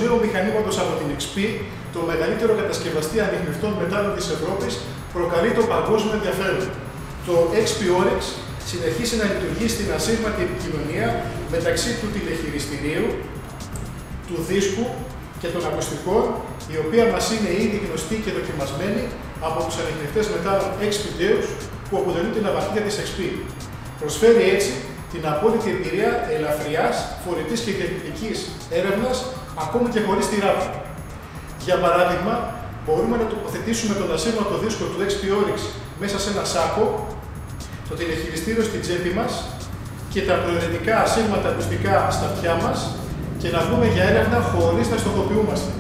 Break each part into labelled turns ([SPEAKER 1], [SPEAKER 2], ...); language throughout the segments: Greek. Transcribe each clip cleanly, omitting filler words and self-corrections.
[SPEAKER 1] νέου μηχανήματος από την XP, το μεγαλύτερο κατασκευαστή ανιχνευτών μετάλλων της Ευρώπης, προκαλεί το παγκόσμιο ενδιαφέρον. Το XP Oryx συνεχίσει να λειτουργεί στην ασύρματη επικοινωνία μεταξύ του τηλεχειριστηρίου, του δίσκου και των ακουστικών, η οποία μας είναι ήδη γνωστή και δοκιμασμένη από τους ανιχνευτές μετάλλων XP Deus που αποτελούν την ναυαρχίδα της XP. Προσφέρει έτσι την απόλυτη εμπειρία ελαφριάς, φορητής και διαιτητικής έρευνας, ακόμη και χωρίς τη ράβδα. Για παράδειγμα, μπορούμε να τοποθετήσουμε τον ασύρματο δίσκο του XP Oryx μέσα σε ένα σάκο, το τηλεχειριστήριο στην τσέπη μας και τα προαιρετικά ασύρματα ακουστικά στα αυτιά μας και να βγούμε για έρευνα χωρίς να στοχοποιούμαστε.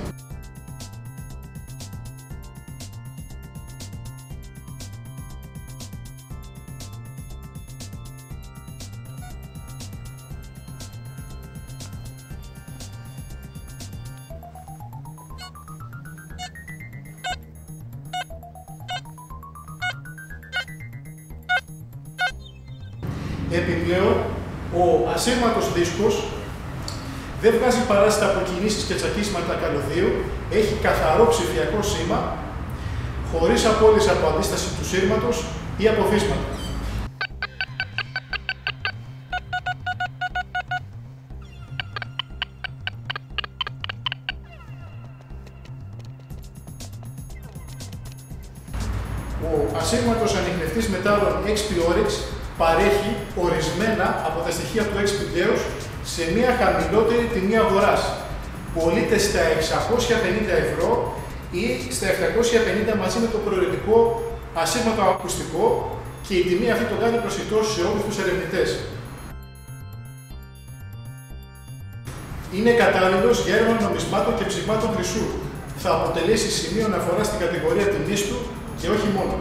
[SPEAKER 1] Επιπλέον, ο ασύρματος δίσκος δεν βγάζει παράσιτα από κινήσεις και τσακίσματα καλωδίου, έχει καθαρό ψηφιακό σήμα, χωρίς απώλειες από αντίσταση του σύρματος ή από φύσματα. Ο ασύρματος ανιχνευτής μετάλλων XP Oryx παρέχει ορισμένα από τα στοιχεία του XP Deus σε μια χαμηλότερη τιμή αγοράς. Πωλείται στα 650 ευρώ ή στα 750 μαζί με το προαιρετικό ασύρματο ακουστικό και η τιμή αυτή το κάνει προσιτό σε όλους τους ερευνητές. Είναι κατάλληλος για έρευνα νομισμάτων και ψυγμάτων χρυσού. Θα αποτελέσει σημείο αναφορά στην κατηγορία τιμής του και όχι μόνο.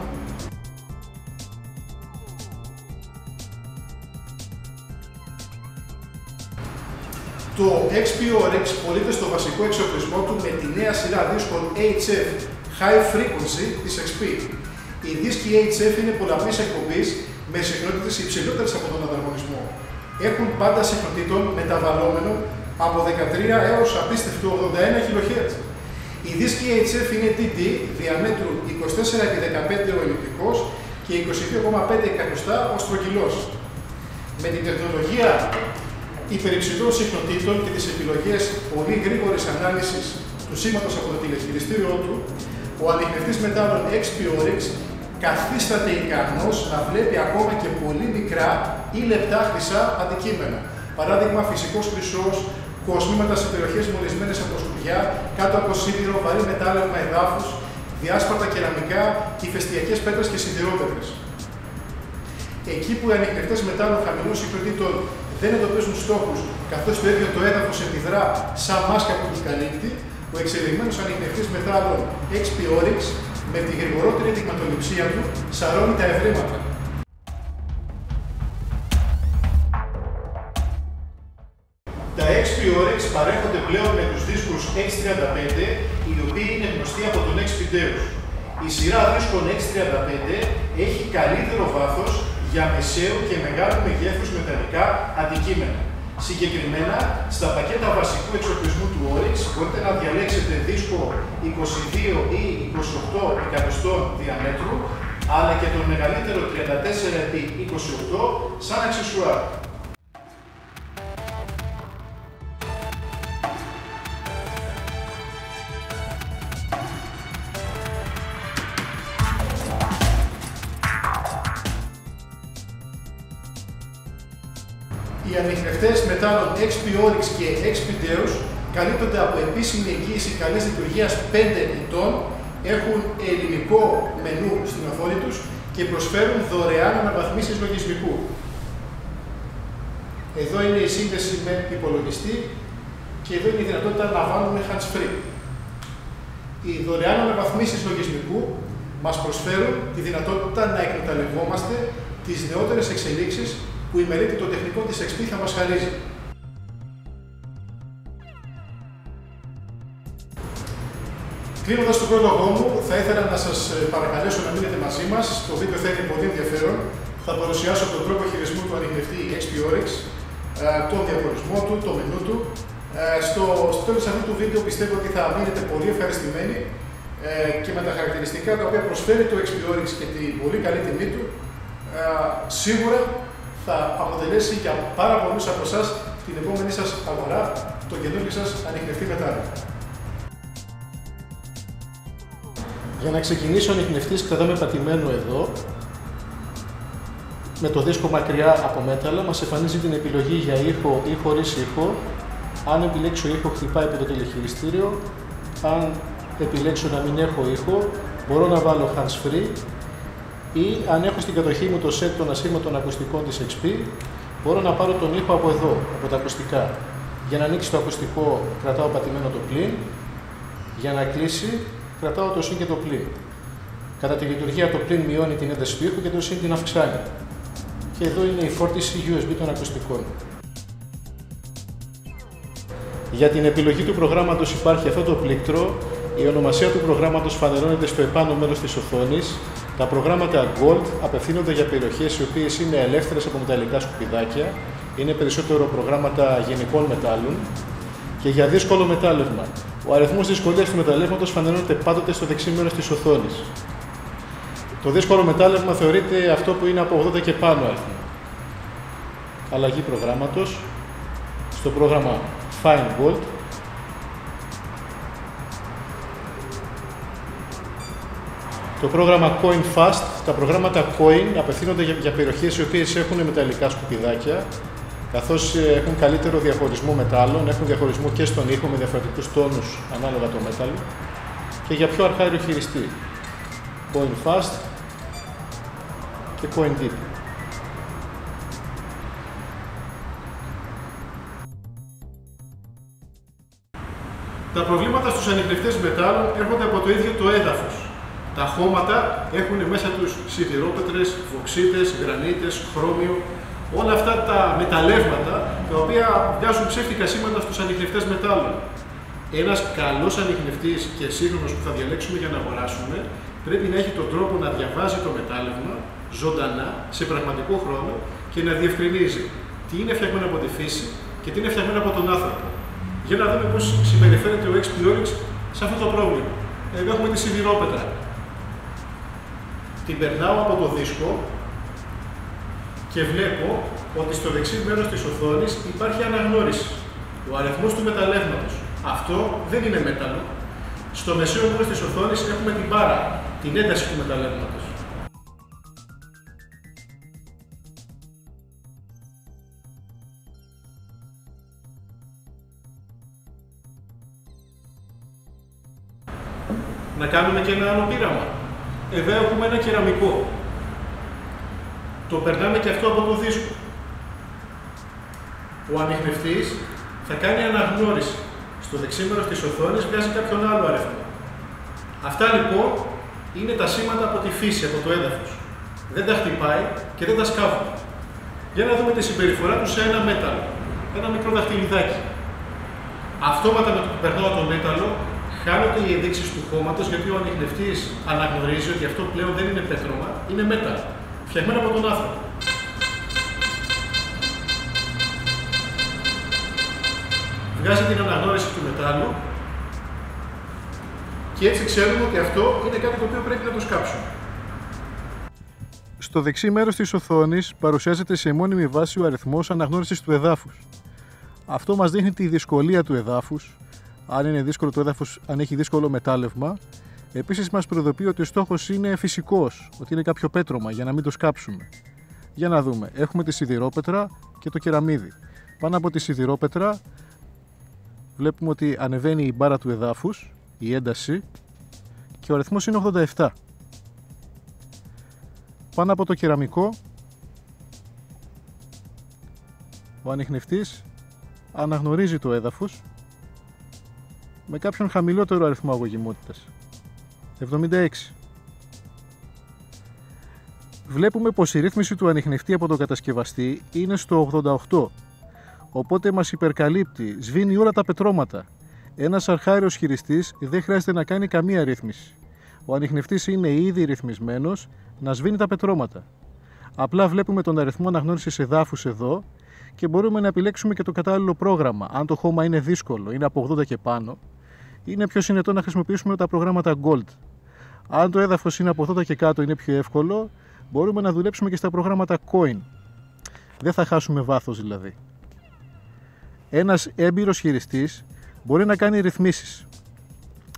[SPEAKER 1] Το XP Oryx πωλείται στο βασικό εξοπλισμό του με τη νέα σειρά δίσκων HF High Frequency της XP. Οι δίσκοι HF είναι πολλαπλής εκπομπής με συχνότητες υψηλότερες από τον ανταγωνισμό. Έχουν πάντα συχνοτήτων μεταβαλλόμενων από 13 έως απίστευτο 81 kHz. Οι δίσκοι HF είναι DD διαμέτρου 24x15 ο ελλειπτικός και 22,5 εκατοστά ο στρογγυλός. Με την τεχνολογία υπερυψηλών συχνοτήτων και τις επιλογές πολύ γρήγορης ανάλυσης του σήματος από το τηλεχειριστήριό του, ο ανιχνευτής μετάλλων XP Oryx καθίσταται ικανός να βλέπει ακόμα και πολύ μικρά ή λεπτά χρυσά αντικείμενα. Παράδειγμα, φυσικός χρυσός, κοσμήματα σε περιοχές μολυσμένες από σκουριά, κάτω από σίδηρο, βαρύ μετάλλευμα εδάφους, διάσπαρτα κεραμικά, ηφαιστειακές πέτρες και σιδηρόπετρες. Εκεί που οι ανιχνευτές μετάλλων χαμηλών συχνοτήτων δεν εντοπίζουν στόχους, καθώς το ίδιο το έδαφος επιδρά σαν μάσκα που τους καλύπτει, ο εξελιγμένος ανιχνευτής μετάλλων XP Oryx με τη γρηγορότερη δειγματοληψία του σαρώνει τα ευρήματα. Τα XP Oryx παρέχονται πλέον με τους δίσκους X35, οι οποίοι είναι γνωστοί από τον XP Deus. Η σειρά δίσκων X35 έχει καλύτερο βάθος για μεσαίου και μεγάλου μεγέθους μεταλλικά αντικείμενα. Συγκεκριμένα, στα πακέτα βασικού εξοπλισμού του Oryx μπορείτε να διαλέξετε δίσκο 22 ή 28 εκατοστών διαμέτρου, αλλά και τον μεγαλύτερο 34x28 σαν αξεσουάρ. Οι ανιχνευτές μετάλλων XP Oryx και XP Deus καλύπτονται από επίσημη εγγύηση καλής λειτουργίας 5 ετών, έχουν ελληνικό μενού στην οθόνη τους και προσφέρουν δωρεάν αναβαθμίσεις λογισμικού. Εδώ είναι η σύνδεση με υπολογιστή και εδώ είναι η δυνατότητα να βάλουμε hands-free. Οι δωρεάν αναβαθμίσεις λογισμικού μας προσφέρουν τη δυνατότητα να εκμεταλλευόμαστε τις νεότερες εξελίξεις που η μελέτη των τεχνικών της XP θα μας χαρίζει. Κλείνοντας τον πρόλογό μου, θα ήθελα να σας παρακαλέσω να μείνετε μαζί μας. Το βίντεο θα είναι πολύ ενδιαφέρον. Θα παρουσιάσω τον τρόπο χειρισμού του ανιχνευτή XP Oryx, τον διαχωρισμό του, το μενού του, Στο τέλος αυτού του βίντεο πιστεύω ότι θα μείνετε πολύ ευχαριστημένοι και με τα χαρακτηριστικά τα οποία προσφέρει το XP-Oryx και την πολύ καλή τιμή του, σίγουρα θα αποτελέσει για πάρα πολλούς από εσάς την επόμενη σας αγορά, το καινούργιο σας ανιχνευτή μετάλλιο. Για να ξεκινήσει ο ανιχνευτής κρατάμε πατημένο εδώ, με το δίσκο μακριά από μέταλλα, μας εμφανίζει την επιλογή για ήχο ή χωρίς ήχο. Αν επιλέξω ήχο, χτυπάει από το τηλεχειριστήριο. Αν επιλέξω να μην έχω ήχο, μπορώ να βάλω hands-free, ή αν έχω στην κατοχή μου το set των ασύρματων ακουστικών της XP, μπορώ να πάρω τον ήχο από εδώ, από τα ακουστικά. Για να ανοίξει το ακουστικό, κρατάω πατημένο το πλην. Για να κλείσει, κρατάω το συν και το πλην. Κατά τη λειτουργία το πλην μειώνει την ένταση του ήχου και το συν την αυξάνει. Και εδώ είναι η φόρτιση USB των ακουστικών. Για την επιλογή του προγράμματος υπάρχει αυτό το πλήκτρο. Η ονομασία του προγράμματος φανερώνεται στο επάνω μέρος της οθόνης. Τα προγράμματα Gold απευθύνονται για περιοχές οι οποίες είναι ελεύθερες από μεταλλικά σκουπιδάκια. Είναι περισσότερο προγράμματα γενικών μετάλλων. Και για δύσκολο μετάλλευμα. Ο αριθμός δυσκολίας του μεταλλεύματος φανερώνεται πάντοτε στο δεξί μέρος της οθόνης. Το δύσκολο μετάλλευμα θεωρείται αυτό που είναι από 80 και πάνω αριθμό. Αλλαγή προγράμματος. Στο πρόγραμμα Fine Gold. Το πρόγραμμα Coin Fast. Τα προγράμματα Coin απευθύνονται για περιοχές οι οποίες έχουν μεταλλικά σκουπιδάκια, καθώς έχουν καλύτερο διαχωρισμό μετάλλων, έχουν διαχωρισμό και στον ήχο με διαφορετικούς τόνους ανάλογα το μέταλλο και για πιο αρχάριο χειριστή. Coin Fast και Coin Deep. Τα προβλήματα στους ανιχνευτές μετάλλων έρχονται από το ίδιο το έδαφος. Τα χώματα έχουν μέσα τους σιδηρόπετρες, βοξίτες, γρανίτες, χρώμιο, όλα αυτά τα μεταλλεύματα τα οποία βγάζουν ψεύτικα σήματα στους ανιχνευτές μετάλλων. Ένας καλός ανιχνευτής και σύγχρονος που θα διαλέξουμε για να αγοράσουμε πρέπει να έχει τον τρόπο να διαβάζει το μετάλλευμα ζωντανά, σε πραγματικό χρόνο και να διευκρινίζει τι είναι φτιαγμένο από τη φύση και τι είναι φτιαγμένο από τον άνθρωπο. Για να δούμε πώς συμπεριφέρεται ο XP-Oryx σε αυτό το πρόβλημα. Εδώ έχουμε τη σιδηρόπετρα. Την περνάω από το δίσκο και βλέπω ότι στο δεξί μέρος της οθόνης υπάρχει αναγνώριση. Ο αριθμός του μεταλλεύματος. Αυτό δεν είναι μέταλλο. Στο μεσαίο μέρος της οθόνης έχουμε την μπάρα, την ένταση του μεταλλεύματος. Να κάνουμε και ένα άλλο πείραμα. Εδώ έχουμε ένα κεραμικό. Το περνάμε και αυτό από το δίσκο. Ο ανιχνευτής θα κάνει αναγνώριση. Στο δεξί μέρος της οθόνης βγάζει κάποιον άλλο αριθμό. Αυτά λοιπόν είναι τα σήματα από τη φύση, από το έδαφος. Δεν τα χτυπάει και δεν τα σκάβουμε. Για να δούμε τη συμπεριφορά του σε ένα μέταλλο. Ένα μικρό δαχτυλιδάκι. Αυτόματα με το που περνάω το μέταλλο, χάνονται οι ενδείξεις του χώματος, γιατί ο ανιχνευτής αναγνωρίζει ότι αυτό πλέον δεν είναι πέτρωμα, είναι μέταλλο, φτιαγμένο από τον άνθρωπο. Βγάζει την αναγνώριση του μετάλλου και έτσι ξέρουμε ότι αυτό είναι κάτι το οποίο πρέπει να το σκάψουμε. Στο δεξί μέρος της οθόνης παρουσιάζεται σε μόνιμη βάση ο αριθμός αναγνώρισης του εδάφους. Αυτό μας δείχνει τη δυσκολία του εδάφους, αν είναι δύσκολο το έδαφος, αν έχει δύσκολο μετάλλευμα. Επίσης μας προειδοποιεί ότι ο στόχος είναι φυσικός, ότι είναι κάποιο πέτρωμα για να μην το σκάψουμε. Για να δούμε, έχουμε τη σιδηρόπετρα και το κεραμίδι. Πάνω από τη σιδηρόπετρα βλέπουμε ότι ανεβαίνει η μπάρα του εδάφους, η ένταση, και ο αριθμός είναι 87. Πάνω από το κεραμικό, ο ανιχνευτής αναγνωρίζει το έδαφος με κάποιον χαμηλότερο αριθμό αγωγημότητας, 76. Βλέπουμε πως η ρύθμιση του ανιχνευτή από τον κατασκευαστή είναι στο 88, οπότε μας υπερκαλύπτει, σβήνει όλα τα πετρώματα. Ένας αρχάιος χειριστής δεν χρειάζεται να κάνει καμία ρύθμιση. Ο ανιχνευτής είναι ήδη ρυθμισμένος να σβήνει τα πετρώματα. Απλά βλέπουμε τον αριθμό αναγνώρισης εδάφους εδώ
[SPEAKER 2] και μπορούμε να επιλέξουμε και το κατάλληλο πρόγραμμα. Αν το χώμα είναι δύσκολο, είναι από 80 και πάνω, είναι πιο συνετό να χρησιμοποιήσουμε τα προγράμματα Gold. Αν το έδαφος είναι από 80 και κάτω, είναι πιο εύκολο, μπορούμε να δουλέψουμε και στα προγράμματα Coin. Δεν θα χάσουμε βάθος δηλαδή. Ένας έμπειρος χειριστής μπορεί να κάνει ρυθμίσεις.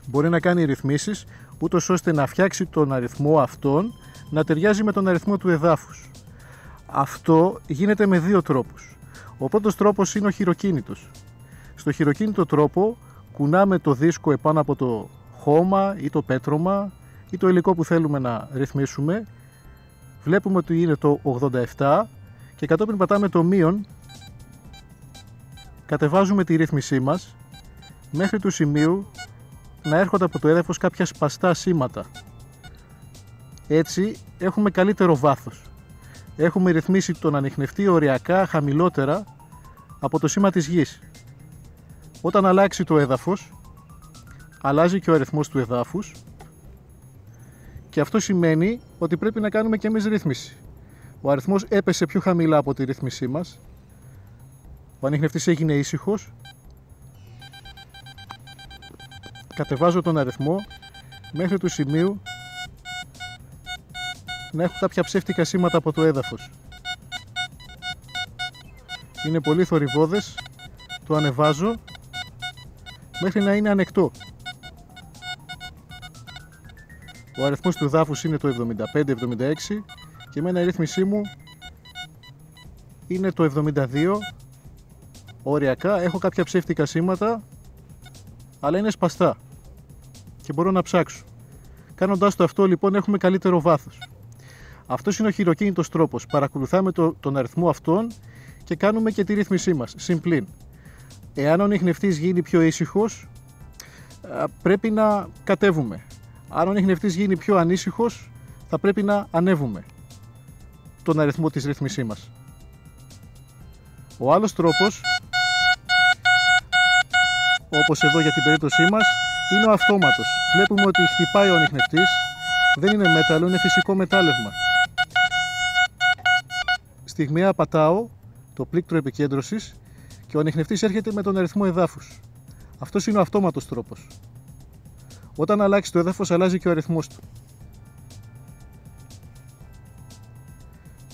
[SPEAKER 2] Μπορεί να κάνει ρυθμίσεις ούτως ώστε να φτιάξει τον αριθμό αυτόν να ταιριάζει με τον αριθμό του εδάφους. Αυτό γίνεται με δύο τρόπους. Ο πρώτος τρόπος είναι ο χειροκίνητος. Στο χειροκίνητο τρόπο κουνάμε το δίσκο επάνω από το χώμα ή το πέτρωμα ή το υλικό που θέλουμε να ρυθμίσουμε. Βλέπουμε ότι είναι το 87 και κατόπιν πατάμε το μείον, κατεβάζουμε τη ρύθμισή μας μέχρι του σημείου να έρχονται από το έδαφος κάποια σπαστά σήματα. Έτσι έχουμε καλύτερο βάθος. Έχουμε ρυθμίσει τον ανιχνευτή οριακά χαμηλότερα από το σήμα της γης. Όταν αλλάξει το έδαφος, αλλάζει και ο αριθμός του εδάφους και αυτό σημαίνει ότι πρέπει να κάνουμε και εμείς ρύθμιση. Ο αριθμός έπεσε πιο χαμηλά από τη ρύθμισή μας, ο ανιχνευτής έγινε ήσυχος, κατεβάζω τον αριθμό μέχρι του σημείου να έχω κάποια ψεύτικα σήματα από το έδαφος. Είναι πολύ θορυβώδες, το ανεβάζω μέχρι να είναι ανεκτό. Ο αριθμός του εδάφους είναι το 75-76 και εμένα η ρύθμισή μου είναι το 72. Οριακά έχω κάποια ψεύτικα σήματα, αλλά είναι σπαστά και μπορώ να ψάξω. Κάνοντας το αυτό λοιπόν έχουμε καλύτερο βάθος. Αυτός είναι ο χειροκίνητος τρόπος. Παρακολουθάμε τον αριθμό αυτόν και κάνουμε και τη ρύθμισή μας. Συμπλήν. Εάν ο ανιχνευτής γίνει πιο ήσυχος, πρέπει να κατέβουμε. Αν ο ανιχνευτής γίνει πιο ανήσυχος, θα πρέπει να ανέβουμε τον αριθμό της ρύθμισής μας. Ο άλλος τρόπος, όπως εδώ για την περίπτωσή μας, είναι ο αυτόματος. Βλέπουμε ότι χτυπάει ο ανιχνευτής, δεν είναι μέταλλο, είναι φυσικό μετάλλευμα. Στιγμιαία πατάω το πλήκτρο επικέντρωσης και ο ανιχνευτής έρχεται με τον αριθμό εδάφους. Αυτός είναι ο αυτόματος τρόπος. Όταν αλλάξει το έδαφος, αλλάζει και ο αριθμός του.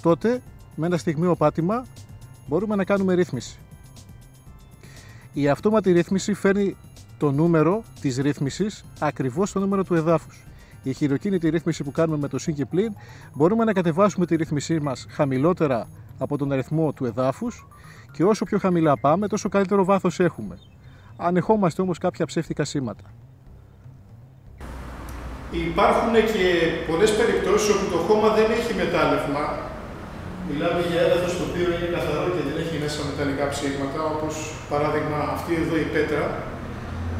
[SPEAKER 2] Τότε, με ένα στιγμιαίο πάτημα, μπορούμε να κάνουμε ρύθμιση. Η αυτόματη ρύθμιση φέρνει το νούμερο της ρύθμισης ακριβώς στο νούμερο του εδάφους. Η χειροκίνητη ρύθμιση που κάνουμε με το συν και πλην, μπορούμε να κατεβάσουμε τη ρύθμισή μας χαμηλότερα από τον αριθμό του εδάφους και όσο πιο χαμηλά πάμε, τόσο καλύτερο βάθος έχουμε. Ανεχόμαστε όμως κάποια ψεύτικα σήματα.
[SPEAKER 1] Υπάρχουν και πολλές περιπτώσεις όπου το χώμα δεν έχει μετάλλευμα. Μιλάμε για έδαφος το οποίο είναι καθαρό και δεν έχει μέσα μεταλλικά ψήγματα, όπως παράδειγμα αυτή εδώ η πέτρα.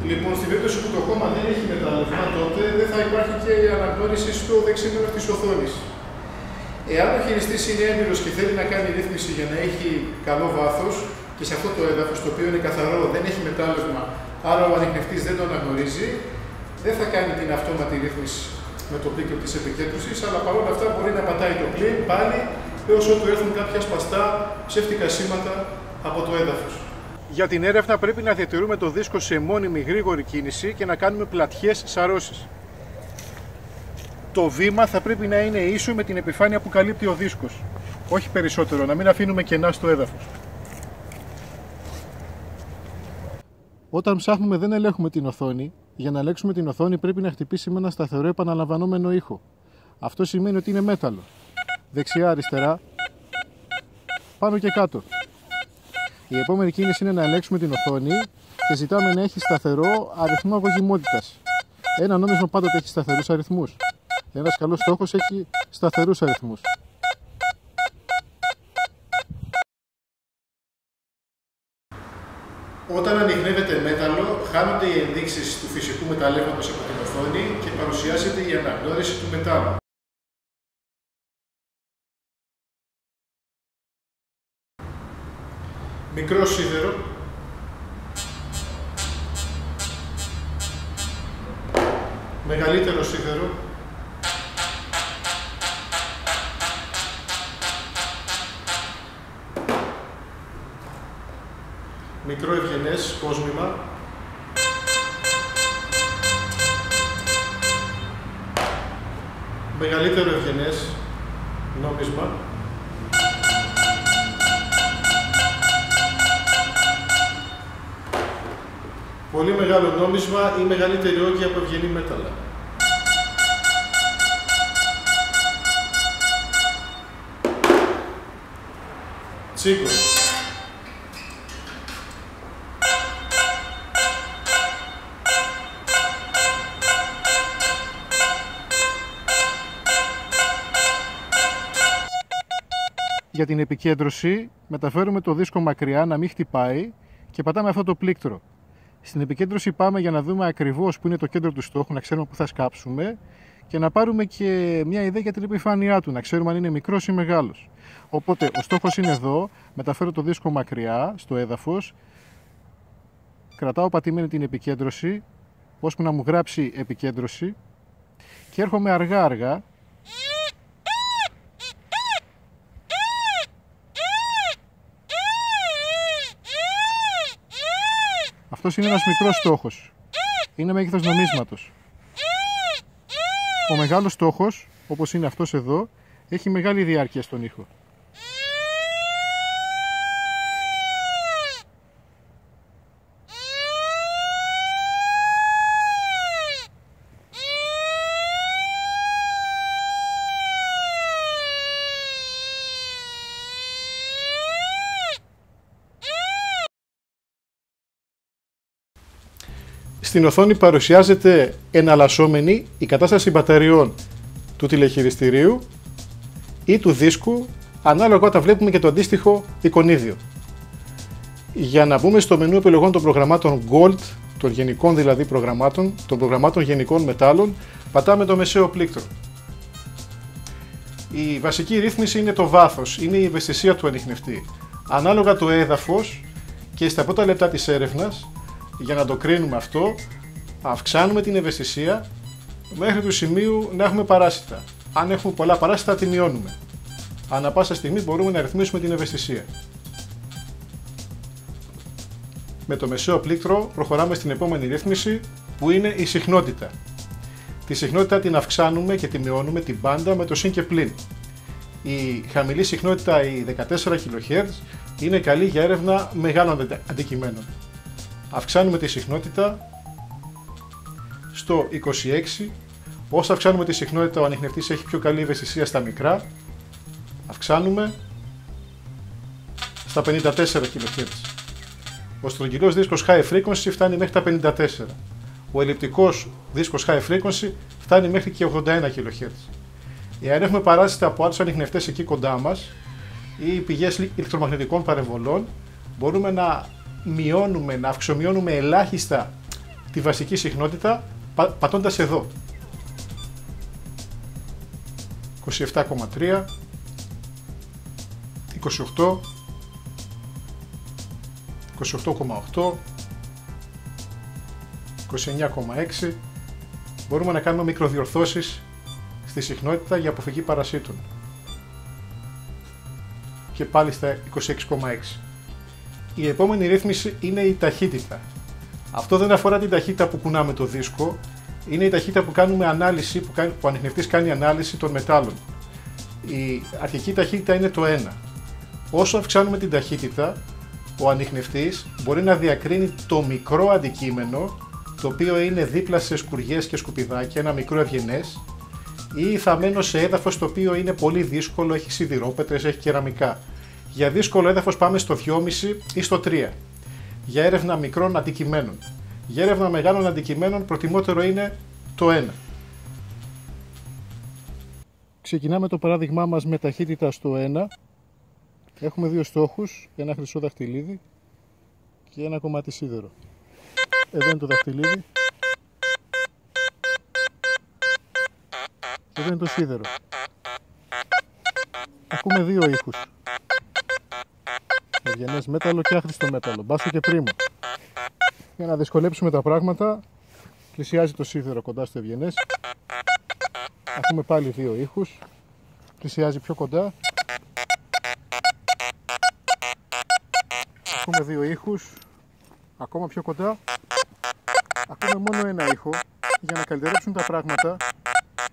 [SPEAKER 1] Λοιπόν, στην περίπτωση που το χώμα δεν έχει μετάλλευμα, τότε δεν θα υπάρχει και η αναγνώριση στο δεξί μέρος της οθόνης. Εάν ο χειριστής είναι έμπειρος και θέλει να κάνει ρύθμιση για να έχει καλό βάθος και σε αυτό το έδαφος το οποίο είναι καθαρό, δεν έχει μετάλλευμα, άρα ο ανιχνευτής δεν το αναγνωρίζει, δεν θα κάνει την αυτόματη ρύθμιση με το πλήκτρο της επικέντρωσης, αλλά παρόλα αυτά μπορεί να πατάει το πλήν πάλι έως ότου έρθουν κάποια σπαστά ψεύτικα σήματα από το έδαφος. Για την έρευνα πρέπει να διατηρούμε το δίσκο σε μόνιμη γρήγορη κίνηση και να κάνουμε πλατιές σαρώσεις. Το βήμα θα πρέπει να είναι ίσο με την επιφάνεια που καλύπτει ο δίσκος. Όχι περισσότερο, να μην αφήνουμε κενά στο έδαφος. Όταν ψάχνουμε δεν ελέγχουμε την οθόνη. Για να ελέγξουμε την οθόνη πρέπει να χτυπήσει με ένα σταθερό επαναλαμβανόμενο ήχο. Αυτό σημαίνει ότι είναι μέταλλο. Δεξιά, αριστερά, πάνω και κάτω. Η επόμενη κίνηση είναι να ελέγξουμε την οθόνη και ζητάμε να έχει σταθερό αριθμό αγωγημότητας. Ένα νόμισμα πάντοτε έχει σταθερούς αριθμούς. Ένας καλός στόχος έχει σταθερούς αριθμούς. Όταν ανιχνεύεται μέταλλο, χάνονται οι ενδείξεις του φυσικού μεταλλεύματος από την οθόνη και παρουσιάζεται η αναγνώριση του μετάλλου. Μικρό σίδερο, μεγαλύτερο σίδερο, μικρό ευγενές κόσμημα. Μεγαλύτερο ευγενές νόμισμα. Πολύ μεγάλο νόμισμα ή μεγαλύτερη όγκη από ευγενή μέταλλα. Τσίκο.
[SPEAKER 2] Για την επικέντρωση μεταφέρουμε το δίσκο μακριά να μην χτυπάει και πατάμε αυτό το πλήκτρο. Στην επικέντρωση πάμε για να δούμε ακριβώς που είναι το κέντρο του στόχου, να ξέρουμε που θα σκάψουμε και να πάρουμε και μια ιδέα για την επιφάνειά του, να ξέρουμε αν είναι μικρός ή μεγάλος. Οπότε ο στόχος είναι εδώ, μεταφέρω το δίσκο μακριά στο έδαφος, κρατάω πατημένη την επικέντρωση, ώσπου να μου γράψει επικέντρωση και έρχομαι αργά αργά. Αυτός είναι ένας μικρός στόχος. Είναι μέγεθος νομίσματος. Ο μεγάλος στόχος, όπως είναι αυτός εδώ, έχει μεγάλη διάρκεια στον ήχο.
[SPEAKER 1] Στην οθόνη παρουσιάζεται εναλλασσόμενη η κατάσταση μπαταριών του τηλεχειριστηρίου ή του δίσκου, ανάλογα όταν βλέπουμε και το αντίστοιχο εικονίδιο. Για να μπούμε στο μενού επιλογών των προγραμμάτων Gold, των γενικών δηλαδή προγραμμάτων, των προγραμμάτων γενικών μετάλλων, πατάμε το μεσαίο πλήκτρο. Η βασική ρύθμιση είναι το βάθος, είναι η ευαισθησία του ανιχνευτή. Ανάλογα το έδαφος και στα πρώτα λεπτά της έρευνας, για να το κρίνουμε αυτό, αυξάνουμε την ευαισθησία μέχρι του σημείου να έχουμε παράσιτα. Αν έχουμε πολλά παράσιτα, τη μειώνουμε. Ανά πάσα στιγμή μπορούμε να ρυθμίσουμε την ευαισθησία. Με το μεσαίο πλήκτρο προχωράμε στην επόμενη ρύθμιση, που είναι η συχνότητα. Τη συχνότητα την αυξάνουμε και τη μειώνουμε την πάντα με το συν και πλην. Η χαμηλή συχνότητα, η 14 kHz, είναι καλή για έρευνα μεγάλων αντικειμένων. Αυξάνουμε τη συχνότητα στο 26. Όσο αυξάνουμε τη συχνότητα, ο ανιχνευτής έχει πιο καλή ευαισθησία στα μικρά. Αυξάνουμε στα 54 kHz. Ο στρογγυλός δίσκος high frequency φτάνει μέχρι τα 54. Ο ελλειπτικός δίσκος high frequency φτάνει μέχρι και 81 kHz. Εάν έχουμε παράσιτα από άλλους ανιχνευτές εκεί κοντά μας ή πηγές ηλεκτρομαγνητικών παρεμβολών, μπορούμε να μειώνουμε, να αυξομειώνουμε ελάχιστα τη βασική συχνότητα πατώντας εδώ. 27,3, 28, 28,8, 29,6. Μπορούμε να κάνουμε μικροδιορθώσεις στη συχνότητα για αποφυγή παρασίτων. Και πάλι στα 26,6. Η επόμενη ρύθμιση είναι η ταχύτητα. Αυτό δεν αφορά την ταχύτητα που κουνάμε το δίσκο, είναι η ταχύτητα που κάνουμε ανάλυση, που ο ανιχνευτής κάνει ανάλυση των μετάλλων. Η αρχική ταχύτητα είναι το 1. Όσο αυξάνουμε την ταχύτητα, ο ανιχνευτής μπορεί να διακρίνει το μικρό αντικείμενο, το οποίο είναι δίπλα σε σκουριές και σκουπιδάκια, ένα μικρό ευγενές, ή θα μένω σε έδαφος το οποίο είναι πολύ δύσκολο, έχει σιδηρόπετρες, έχει κεραμικά. Για δύσκολο έδαφος πάμε στο 2,5 ή στο 3. Για έρευνα μικρών αντικειμένων. Για έρευνα μεγάλων αντικειμένων προτιμότερο είναι το 1.
[SPEAKER 2] Ξεκινάμε το παράδειγμά μας με ταχύτητα στο 1. Έχουμε δύο στόχους, ένα χρυσό δαχτυλίδι και ένα κομμάτι σίδερο. Εδώ είναι το δαχτυλίδι. Εδώ είναι το σίδερο. Ακούμε δύο ήχους. Ευγενές μέταλλο και άχρηστο μέταλλο, μπάσο και πρίμο. Για να δυσκολέψουμε τα πράγματα, πλησιάζει το σίδερο κοντά στο ευγενές. Ακούμε πάλι δύο ήχους. Πλησιάζει πιο κοντά. Ακούμε δύο ήχους. Ακόμα πιο κοντά ακούμε μόνο ένα ήχο. Για να καλυτερέψουν τα πράγματα,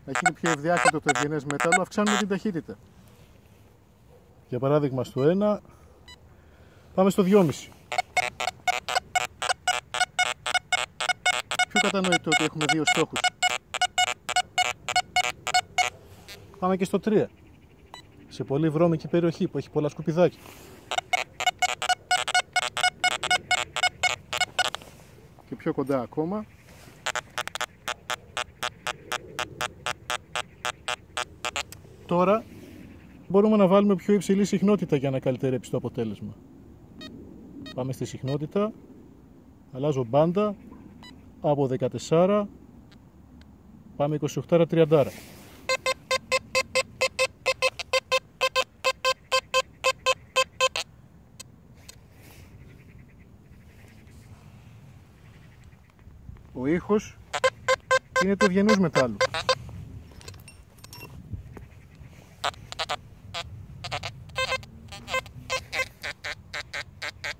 [SPEAKER 2] να γίνει πιο ευδιάκριτο το ευγενές μέταλλο, αυξάνουμε την ταχύτητα. Για παράδειγμα στο 1 πάμε στο 2,5. Πιο κατανοητό ότι έχουμε δύο στόχους. Πάμε και στο 3. Σε πολύ βρώμικη περιοχή που έχει πολλά σκουπιδάκια. Και πιο κοντά ακόμα. Τώρα μπορούμε να βάλουμε πιο υψηλή συχνότητα για να καλυτερέψει το αποτέλεσμα. Πάμε στη συχνότητα, αλλάζω μπάντα, από 14 πάμε 28-30. Ο ήχος είναι του ευγενούς μετάλλου.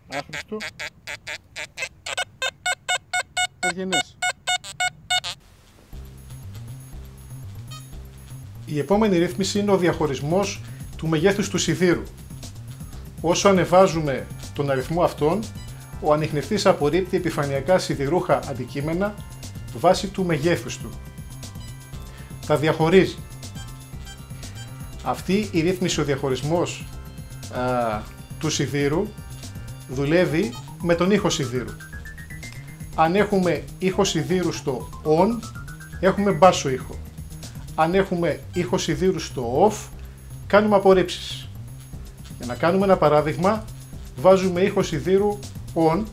[SPEAKER 2] Άχρηστο. Ευγενές.
[SPEAKER 1] Η επόμενη ρύθμιση είναι ο διαχωρισμός του μεγέθους του σιδήρου. Όσο ανεβάζουμε τον αριθμό αυτόν, ο ανιχνευτής απορρίπτει επιφανειακά σιδηρούχα αντικείμενα βάσει του μεγέθους του. Τα διαχωρίζει. Αυτή η ρύθμιση, ο διαχωρισμός του σιδήρου, δουλεύει με τον ήχο σιδήρου. Αν έχουμε ήχο σιδήρου στο on, έχουμε μπάσο ήχο. Αν έχουμε ήχο σιδήρου στο off, κάνουμε απορρίψεις. Για να κάνουμε ένα παράδειγμα, βάζουμε ήχο σιδήρου on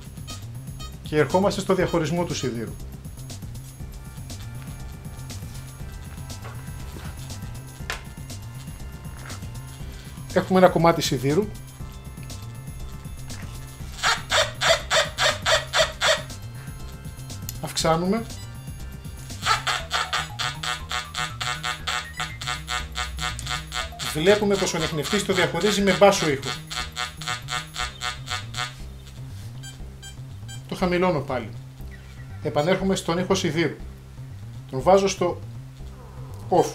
[SPEAKER 1] και ερχόμαστε στο διαχωρισμό του σιδήρου. Έχουμε ένα κομμάτι σιδήρου. Αυξάνουμε. Βλέπουμε πως ο ανιχνευτής το διαχωρίζει με μπάσο ήχο. Το χαμηλώνω πάλι. Επανέρχομαι στον ήχο σιδήρου. Τον βάζω στο off.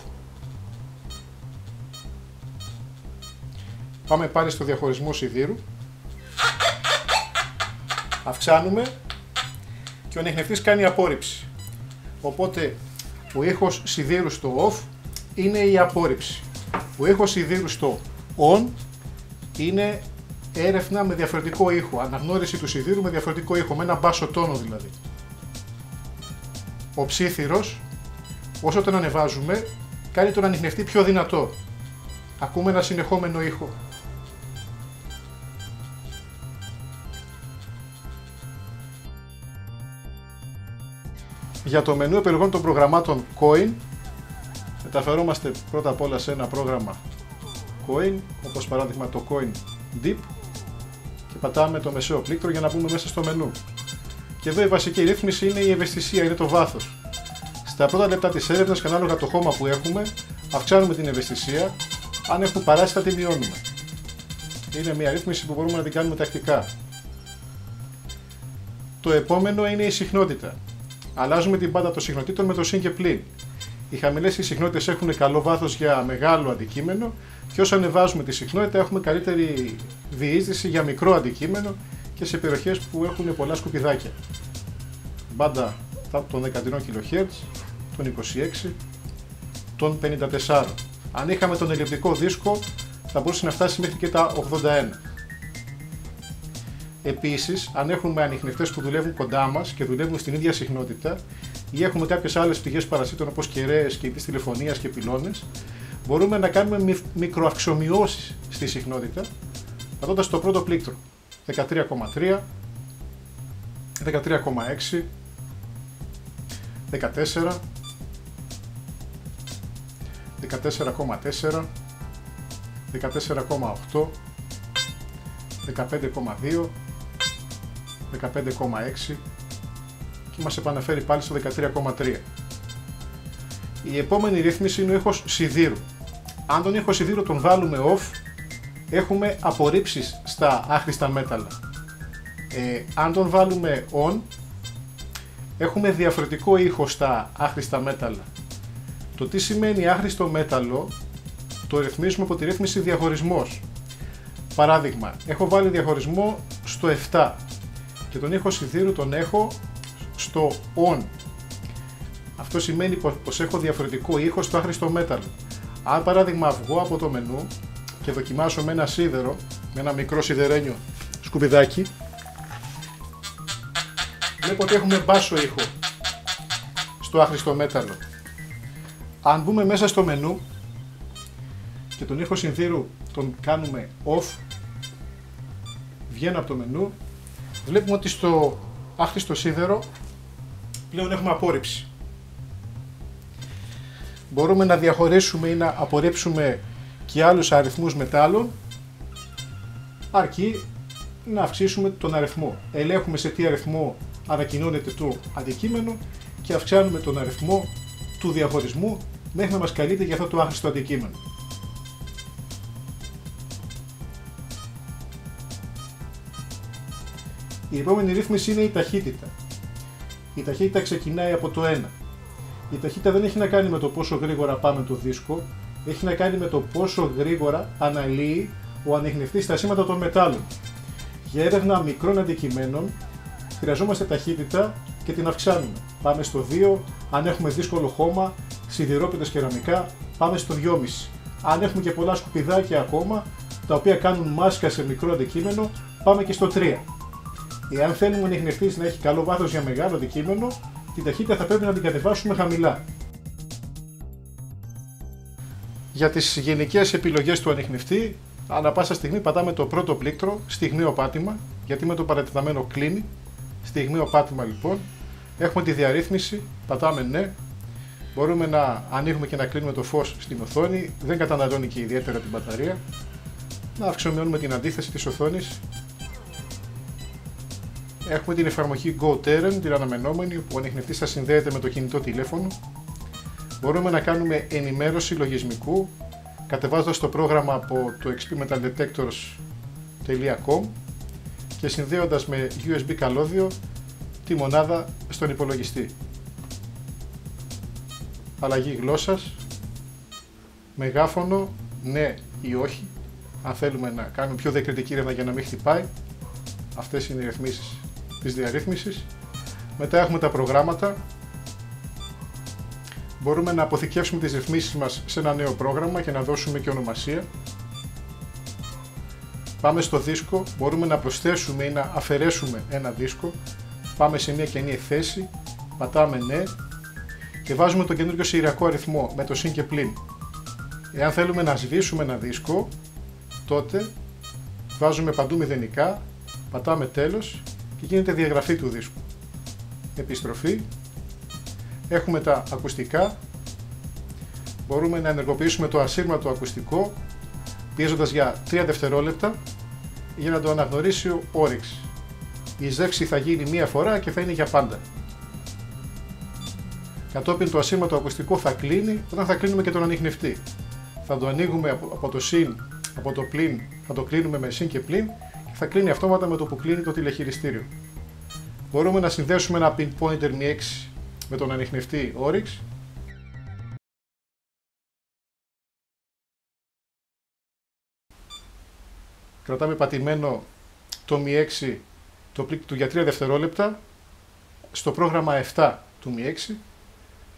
[SPEAKER 1] Πάμε πάλι στο διαχωρισμό σιδήρου. Αυξάνουμε και ο ανιχνευτής κάνει απόρριψη. Οπότε ο ήχος σιδήρου στο off είναι η απόρριψη. Ο ήχος σιδήρου στο on είναι έρευνα με διαφορετικό ήχο, αναγνώριση του σιδήρου με διαφορετικό ήχο, με ένα μπάσο τόνο δηλαδή. Ο ψήθυρος, όσο τον ανεβάζουμε, κάνει τον ανιχνευτή πιο δυνατό. Ακούμε ένα συνεχόμενο ήχο. Για το μενού επιλογών των προγραμμάτων Coin, μεταφερόμαστε πρώτα απ' όλα σε ένα πρόγραμμα Coin, όπως παράδειγμα το Coin Deep, και πατάμε το μεσαίο πλήκτρο για να μπούμε μέσα στο μενού. Και εδώ η βασική ρύθμιση είναι η ευαισθησία, είναι το βάθος. Στα πρώτα λεπτά της έρευνας και ανάλογα το χώμα που έχουμε, αυξάνουμε την ευαισθησία, αν έχουμε παράσιτα τη μειώνουμε. Είναι μια ρύθμιση που μπορούμε να την κάνουμε τακτικά. Το επόμενο είναι η συχνότητα. Αλλάζουμε την πάντα των συχνοτήτων με το συν και πλην. Οι χαμηλές συχνότητες έχουν καλό βάθος για μεγάλο αντικείμενο και όσο ανεβάζουμε τη συχνότητα έχουμε καλύτερη διείσδυση για μικρό αντικείμενο και σε περιοχές που έχουν πολλά σκουπιδάκια. Μπάντα των 13 kHz, των 26, των 54. Αν είχαμε τον ελλειπτικό δίσκο θα μπορούσε να φτάσει μέχρι και τα 81. Επίσης, αν έχουμε ανιχνευτές που δουλεύουν κοντά μας και δουλεύουν στην ίδια συχνότητα ή έχουμε κάποιες άλλες πηγές παρασίτων όπως κεραίες, κινητής τηλεφωνίας και πυλώνες, μπορούμε να κάνουμε μικροαυξομοιώσεις στη συχνότητα, πατώντας το πρώτο πλήκτρο 13,3, 13,6, 14, 14,4, 14,8, 15,2, 15,6 και μας επαναφέρει πάλι στο 13,3. Η επόμενη ρύθμιση είναι ο ήχος σιδήρου. Αν τον ήχο σιδήρου τον βάλουμε off, έχουμε απορρίψεις στα άχρηστα μέταλλα. Αν τον βάλουμε on, έχουμε διαφορετικό ήχο στα άχρηστα μέταλλα. Το τι σημαίνει άχρηστο μέταλλο το ρυθμίζουμε από τη ρύθμιση διαχωρισμός. Παράδειγμα, έχω βάλει διαχωρισμό στο 7 και τον ήχο σιδήρου τον έχω στο on. Αυτό σημαίνει πως έχω διαφορετικό ήχο στο άχρηστο μέταλλο. Αν παράδειγμα βγω από το μενού και δοκιμάσω με ένα σίδερο, με ένα μικρό σιδερένιο σκουπιδάκι, βλέπω ότι έχουμε μπάσο ήχο στο άχρηστο μέταλλο. Αν μπούμε μέσα στο μενού και τον ήχο συνθήρου τον κάνουμε off, βγαίνω από το μενού, βλέπουμε ότι στο άχρηστο σίδερο πλέον έχουμε απόρριψη. Μπορούμε να διαχωρίσουμε ή να απορρίψουμε και άλλους αριθμούς μετάλλων, αρκεί να αυξήσουμε τον αριθμό. Ελέγχουμε σε τι αριθμό ανακοινώνεται το αντικείμενο και αυξάνουμε τον αριθμό του διαχωρισμού μέχρι να μας καλείται για αυτό το άχρηστο αντικείμενο. Η επόμενη ρύθμιση είναι η ταχύτητα. Η ταχύτητα ξεκινάει από το 1. Η ταχύτητα δεν έχει να κάνει με το πόσο γρήγορα πάμε το δίσκο, έχει να κάνει με το πόσο γρήγορα αναλύει ο ανιχνευτής τα σήματα των μετάλλων. Για έρευνα μικρών αντικειμένων χρειαζόμαστε ταχύτητα και την αυξάνουμε. Πάμε στο 2, αν έχουμε δύσκολο χώμα, σιδηρόπιτες κεραμικά, πάμε στο 2,5. Αν έχουμε και πολλά σκουπιδάκια ακόμα, τα οποία κάνουν μάσκα σε μικρό αντικείμενο, πάμε και στο 3. Εάν θέλουμε ο ανιχνευτής να έχει καλό βάθος για μεγάλο αντικείμενο, την ταχύτητα θα πρέπει να την κατεβάσουμε χαμηλά. Για τις γενικές επιλογές του ανιχνευτή, ανά πάσα στιγμή πατάμε το πρώτο πλήκτρο, στιγμίο πάτημα, γιατί με το παρατεταμένο κλείνει. Στιγμίο πάτημα λοιπόν, έχουμε τη διαρρύθμιση, πατάμε ναι, μπορούμε να ανοίγουμε και να κλείνουμε το φως στην οθόνη, δεν καταναλώνει και ιδιαίτερα την μπαταρία. Να αυξομειώνουμε την αντίθεση της οθόνης. Έχουμε την εφαρμογή GoTerran, την αναμενόμενη, που ο ανιχνευτής θα συνδέεται με το κινητό τηλέφωνο. Μπορούμε να κάνουμε ενημέρωση λογισμικού, κατεβάζοντας το πρόγραμμα από το xpmetaldetectors.com και συνδέοντας με USB καλώδιο τη μονάδα στον υπολογιστή. Αλλαγή γλώσσας, μεγάφωνο, ναι ή όχι, αν θέλουμε να κάνουμε πιο διακριτική έρευνα για να μην χτυπάει. Αυτές είναι οι ρυθμίσεις της διαρρύθμισης. Μετά έχουμε τα προγράμματα. Μπορούμε να αποθηκεύσουμε τις ρυθμίσεις μας σε ένα νέο πρόγραμμα και να δώσουμε και ονομασία. Πάμε στο δίσκο, μπορούμε να προσθέσουμε ή να αφαιρέσουμε ένα δίσκο. Πάμε σε μια καινή θέση, πατάμε ναι και βάζουμε τον καινούργιο σειριακό αριθμό με το συν και πλην. Εάν θέλουμε να σβήσουμε ένα δίσκο, τότε βάζουμε παντού μηδενικά, πατάμε τέλος και γίνεται διαγραφή του δίσκου. Επιστροφή. Έχουμε τα ακουστικά. Μπορούμε να ενεργοποιήσουμε το ασύρματο ακουστικό πιέζοντας για 3 δευτερόλεπτα για να το αναγνωρίσει ο Oryx. Η ζεύξη θα γίνει μία φορά και θα είναι για πάντα. Κατόπιν το ασύρματο ακουστικό θα κλείνει όταν θα κλείνουμε και τον ανιχνευτή. Θα το ανοίγουμε από το συν, από το πλην, θα το κλείνουμε με συν και πλην και θα κλείνει αυτόματα με το που κλείνει το τηλεχειριστήριο. Μπορούμε να συνδέσουμε ένα pinpointer Mi 6 με τον ανιχνευτή Oryx. Κρατάμε πατημένο το Mi 6 το πλήκτρο του για 3 δευτερόλεπτα στο πρόγραμμα 7 του Mi 6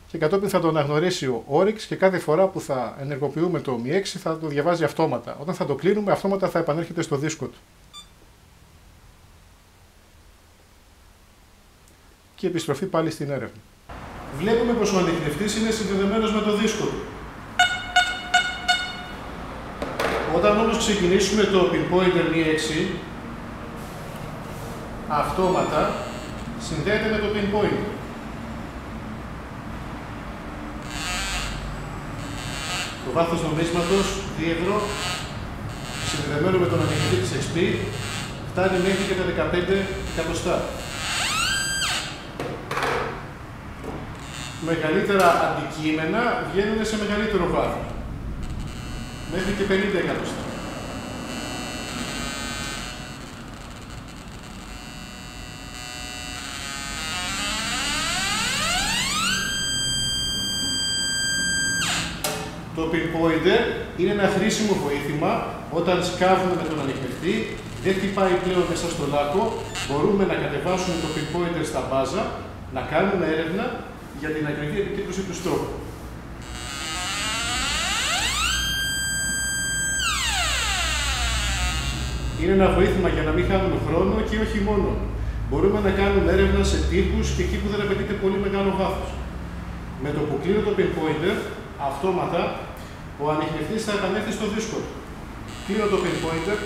[SPEAKER 1] και κατόπιν θα το αναγνωρίσει ο Oryx και κάθε φορά που θα ενεργοποιούμε το Mi 6 θα το διαβάζει αυτόματα. Όταν θα το κλείνουμε, αυτόματα θα επανέρχεται στο δίσκο του. Και επιστροφή πάλι στην έρευνα. Βλέπουμε πως ο ανιχνευτής είναι συνδεδεμένος με το δίσκο του. Όταν όμως ξεκινήσουμε το pinpointer Mi 6, αυτόματα συνδέεται με το pinpointer. Το βάθος νομίσματος, δίευρο, συνδεδεμένο με τον ανιχνευτή της XP, φτάνει μέχρι και τα 15 εκατοστά. Μεγαλύτερα αντικείμενα βγαίνουν σε μεγαλύτερο βάθος, μέχρι και 50 εκατοστά. pinpointer είναι ένα χρήσιμο βοήθημα όταν σκάβουμε με τον ανιχνευτή, δεν χτυπάει πλέον μέσα στο λάκκο, μπορούμε να κατεβάσουμε το pinpointer στα μπάζα, να κάνουμε έρευνα για την ακριβή επιτύπωση του στόχου. Είναι ένα βοήθημα για να μην χάνουμε χρόνο και όχι μόνο. Μπορούμε να κάνουμε έρευνα σε τείχους και εκεί που δεν απαιτείται πολύ μεγάλο βάθος. Με το που κλείνω το pinpointer, αυτόματα ο ανιχνευτής θα επανέλθει στο δίσκο. Κλείνω το pinpointer,